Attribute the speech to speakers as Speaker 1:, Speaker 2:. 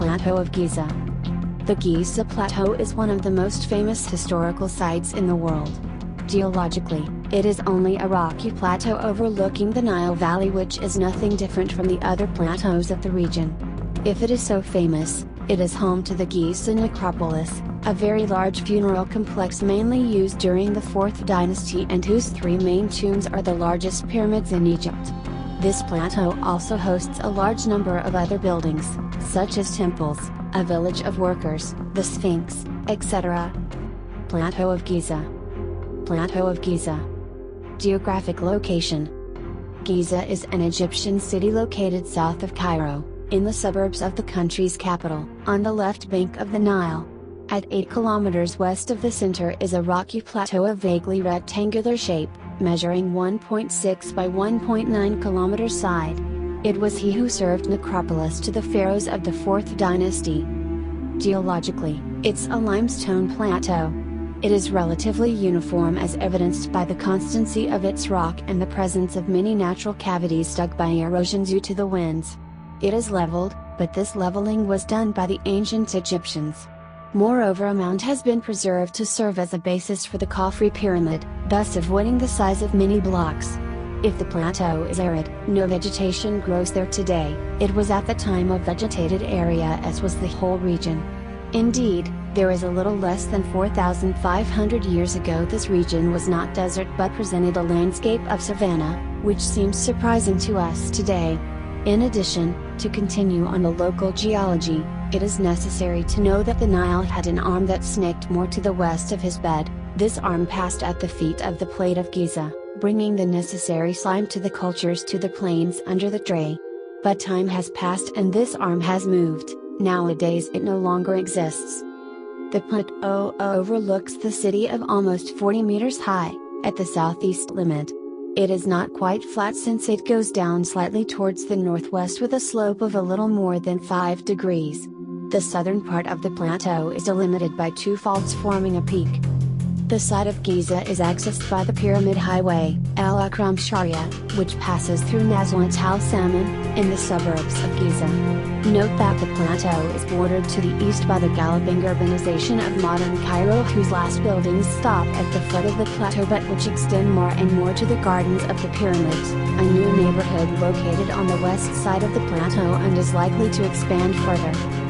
Speaker 1: Plateau of Giza. The Giza Plateau is one of the most famous historical sites in the world. Geologically, it is only a rocky plateau overlooking the Nile Valley, which is nothing different from the other plateaus of the region. If it is so famous, it is home to the Giza necropolis, a very large funeral complex mainly used during the 4th dynasty and whose 3 main tombs are the largest pyramids in Egypt. This plateau also hosts a large number of other buildings, such as temples, a village of workers, the Sphinx, etc. Plateau of Giza. Plateau of Giza. Geographic location. Giza is an Egyptian city located south of Cairo, in the suburbs of the country's capital, on the left bank of the Nile. At 8 kilometers west of the center is a rocky plateau of vaguely rectangular shape, measuring 1.6 by 1.9 kilometers side. It was he who served necropolis to the pharaohs of the 4th dynasty. Geologically, it's a limestone plateau. It is relatively uniform as evidenced by the constancy of its rock and the presence of many natural cavities dug by erosion due to the winds. It is leveled, but this leveling was done by the ancient Egyptians. Moreover, a mound has been preserved to serve as a basis for the Khafre pyramid, thus avoiding the size of many blocks. If the plateau is arid, no vegetation grows there today. It was at the time a vegetated area, as was the whole region. Indeed, there is a little less than 4,500 years ago this region was not desert but presented a landscape of savanna, which seems surprising to us today. In addition, to continue on the local geology, it is necessary to know that the Nile had an arm that snaked more to the west of his bed. This arm passed at the feet of the plate of Giza, bringing the necessary slime to the cultures to the plains under the Dray. But time has passed and this arm has moved. Nowadays it no longer exists. The plateau overlooks the city of almost 40 meters high, at the southeast limit. It is not quite flat since it goes down slightly towards the northwest with a slope of a little more than 5 degrees. The southern part of the plateau is delimited by 2 faults forming a peak. The site of Giza is accessed by the Pyramid Highway, Al Akram Sharia, which passes through Nazlat Al Salman, in the suburbs of Giza. Note that the plateau is bordered to the east by the galloping urbanization of modern Cairo, whose last buildings stop at the foot of the plateau but which extend more and more to the gardens of the pyramids, a new neighborhood located on the west side of the plateau and is likely to expand further.